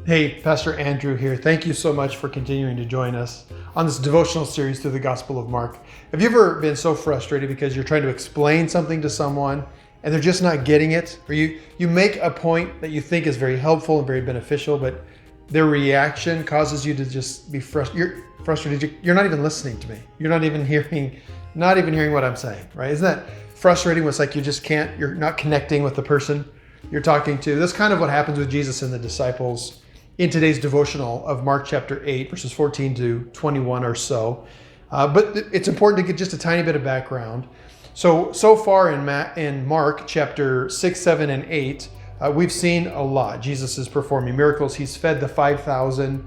Hey, Pastor Andrew here. Thank you so much for continuing to join us on this devotional series through the Gospel of Mark. Have you ever been so frustrated because you're trying to explain something to someone and they're just not getting it? Or you make a point that you think is very helpful and very beneficial, but their reaction causes you to just be frustrated. You're frustrated. You're not even listening to me. You're not even hearing what I'm saying, right? Isn't that frustrating? It's like you're not connecting with the person you're talking to. That's kind of what happens with Jesus and the disciples in today's devotional of Mark chapter 8, verses 14 to 21 or so. But it's important to get just a tiny bit of background. So far in Mark chapter 6, 7, and 8, we've seen a lot. Jesus is performing miracles. He's fed the 5,000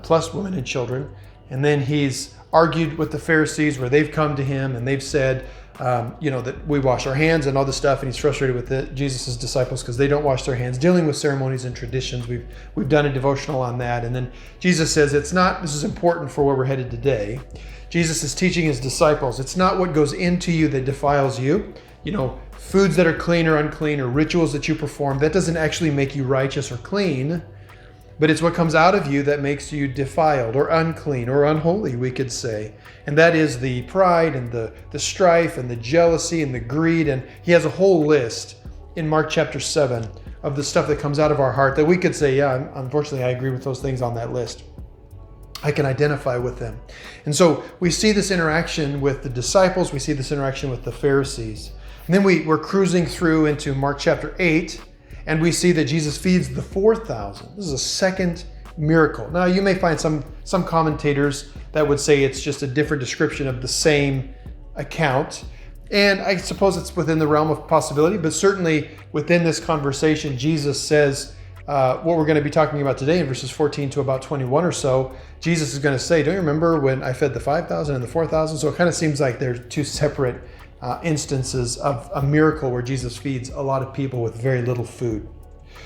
plus women and children. And then he's argued with the Pharisees where they've come to him and they've said, that we wash our hands and all this stuff, and he's frustrated with Jesus' disciples because they don't wash their hands, dealing with ceremonies and traditions. We've done a devotional on that. And then Jesus says this is important for where we're headed today. Jesus is teaching his disciples, it's not what goes into you that defiles you. Foods that are clean or unclean or rituals that you perform, that doesn't actually make you righteous or clean, but it's what comes out of you that makes you defiled or unclean or unholy, we could say. And that is the pride and the strife and the jealousy and the greed. And he has a whole list in Mark chapter 7 of the stuff that comes out of our heart that we could say, yeah, unfortunately, I agree with those things on that list. I can identify with them. And so we see this interaction with the disciples. We see this interaction with the Pharisees. And then we're cruising through into Mark chapter 8, and we see that Jesus feeds the 4,000. This is a second miracle. Now, you may find some commentators that would say it's just a different description of the same account. And I suppose it's within the realm of possibility, but certainly within this conversation, Jesus says what we're going to be talking about today in verses 14 to about 21 or so. Jesus is going to say, don't you remember when I fed the 5,000 and the 4,000? So it kind of seems like they're two separate instances of a miracle where Jesus feeds a lot of people with very little food.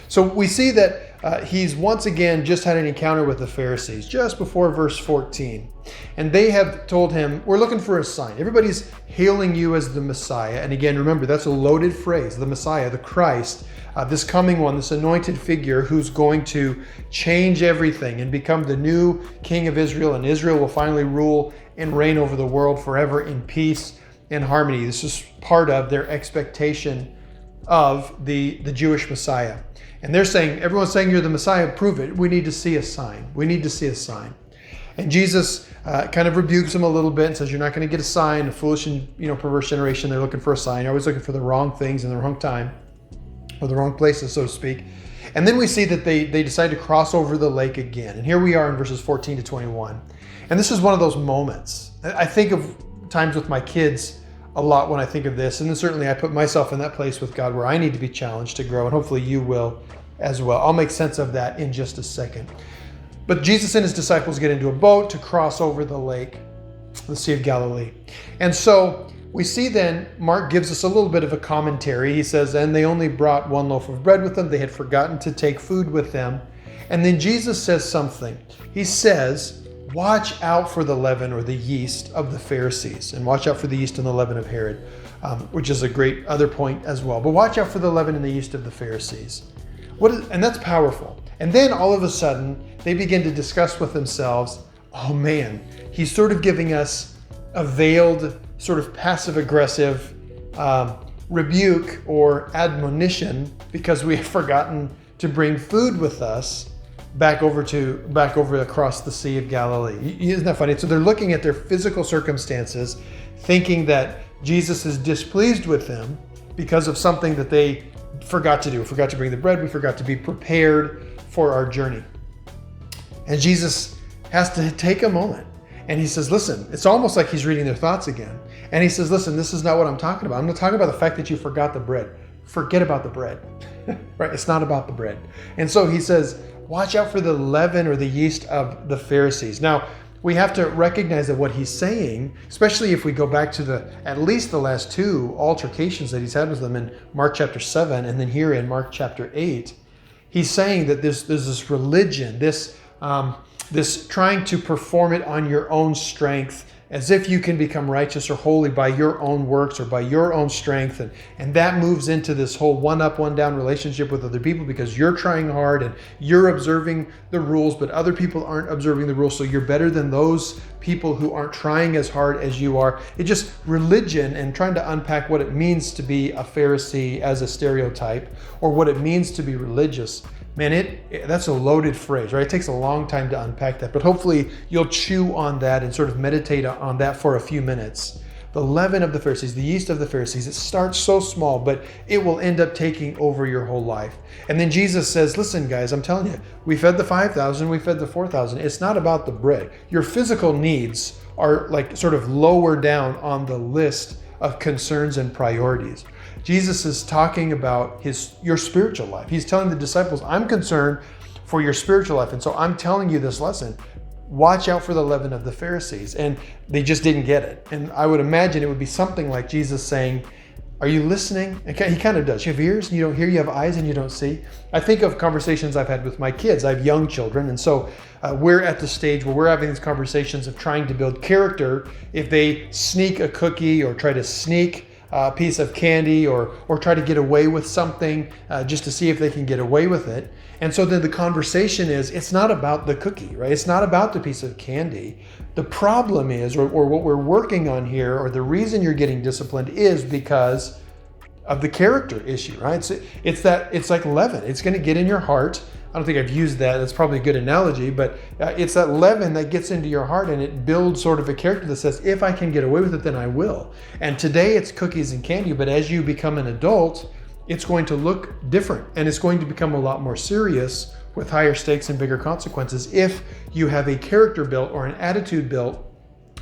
So we see that he's once again just had an encounter with the Pharisees just before verse 14. And they have told him, we're looking for a sign. Everybody's hailing you as the Messiah. And again, remember, that's a loaded phrase, the Messiah, the Christ, this coming one, this anointed figure who's going to change everything and become the new King of Israel. And Israel will finally rule and reign over the world forever in peace and harmony. This is part of their expectation of the Jewish Messiah. And they're saying, everyone's saying you're the Messiah, prove it. We need to see a sign. We need to see a sign. And Jesus kind of rebukes them a little bit and says, you're not going to get a sign. A foolish and perverse generation, they're looking for a sign. They're always looking for the wrong things in the wrong time, or the wrong places, so to speak. And then we see that they decide to cross over the lake again. And here we are in verses 14 to 21. And this is one of those moments. I think of times with my kids a lot when I think of this. And then certainly I put myself in that place with God where I need to be challenged to grow. And hopefully you will as well. I'll make sense of that in just a second. But Jesus and his disciples get into a boat to cross over the lake, the Sea of Galilee. And so we see then Mark gives us a little bit of a commentary. He says, and they only brought one loaf of bread with them. They had forgotten to take food with them. And then Jesus says something. He says, watch out for the leaven or the yeast of the Pharisees, and watch out for the yeast and the leaven of Herod, which is a great other point as well. But watch out for the leaven and the yeast of the Pharisees. And that's powerful. And then all of a sudden, they begin to discuss with themselves, oh man, he's sort of giving us a veiled, sort of passive-aggressive rebuke or admonition because we have forgotten to bring food with us back over across the Sea of Galilee. Isn't that funny? So they're looking at their physical circumstances, thinking that Jesus is displeased with them because of something that they forgot to do. We forgot to bring the bread. We forgot to be prepared for our journey. And Jesus has to take a moment and he says, listen, it's almost like he's reading their thoughts again. And he says, listen, this is not what I'm talking about. I'm not talking about the fact that you forgot the bread. Forget about the bread, right? It's not about the bread. And so he says, watch out for the leaven or the yeast of the Pharisees. Now, we have to recognize that what he's saying, especially if we go back to at least the last two altercations that he's had with them in Mark chapter 7 and then here in Mark chapter 8, he's saying that there's this religion, this trying to perform it on your own strength as if you can become righteous or holy by your own works or by your own strength. And that moves into this whole one up, one down relationship with other people because you're trying hard and you're observing the rules, but other people aren't observing the rules. So you're better than those people who aren't trying as hard as you are. It just religion and trying to unpack what it means to be a Pharisee as a stereotype or what it means to be religious. Man, that's a loaded phrase, right? It takes a long time to unpack that, but hopefully you'll chew on that and sort of meditate on that for a few minutes. The leaven of the Pharisees, the yeast of the Pharisees, it starts so small, but it will end up taking over your whole life. And then Jesus says, listen, guys, I'm telling you, we fed the 5,000, we fed the 4,000. It's not about the bread. Your physical needs are like sort of lower down on the list of concerns and priorities. Jesus is talking about your spiritual life. He's telling the disciples, I'm concerned for your spiritual life. And so I'm telling you this lesson. Watch out for the leaven of the Pharisees. And they just didn't get it. And I would imagine it would be something like Jesus saying, are you listening? And he kind of does. You have ears and you don't hear, you have eyes and you don't see. I think of conversations I've had with my kids. I have young children. And so we're at the stage where we're having these conversations of trying to build character. If they sneak a cookie or try to sneak a piece of candy or try to get away with something just to see if they can get away with it. And so then the conversation is, it's not about the cookie, right? It's not about the piece of candy. The problem is, or what we're working on here, or the reason you're getting disciplined is because of the character issue, right? It's like leaven. It's going to get in your heart. I don't think I've used that. That's probably a good analogy, but it's that leaven that gets into your heart and it builds sort of a character that says, if I can get away with it, then I will. And today it's cookies and candy, but as you become an adult, it's going to look different and it's going to become a lot more serious with higher stakes and bigger consequences if you have a character built or an attitude built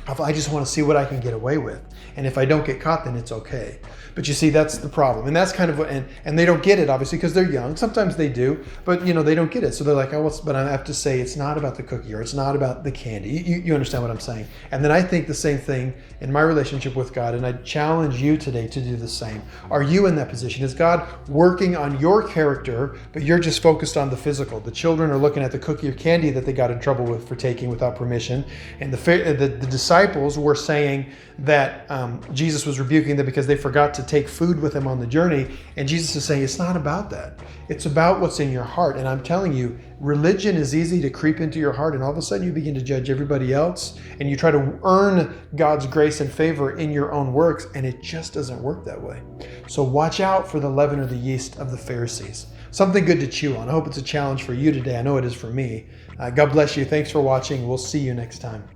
of, I just want to see what I can get away with. And if I don't get caught, then it's okay. But you see, that's the problem. And that's kind of what, and they don't get it, obviously, because they're young. Sometimes they do, but they don't get it. So they're like, but I have to say, it's not about the cookie or it's not about the candy. You understand what I'm saying? And then I think the same thing in my relationship with God. And I challenge you today to do the same. Are you in that position? Is God working on your character, but you're just focused on the physical? The children are looking at the cookie or candy that they got in trouble with for taking without permission. And the disciples were saying that Jesus was rebuking them because they forgot to take food with him on the journey. And Jesus is saying, it's not about that. It's about what's in your heart. And I'm telling you, religion is easy to creep into your heart. And all of a sudden you begin to judge everybody else. And you try to earn God's grace and favor in your own works. And it just doesn't work that way. So watch out for the leaven or the yeast of the Pharisees. Something good to chew on. I hope it's a challenge for you today. I know it is for me. God bless you. Thanks for watching. We'll see you next time.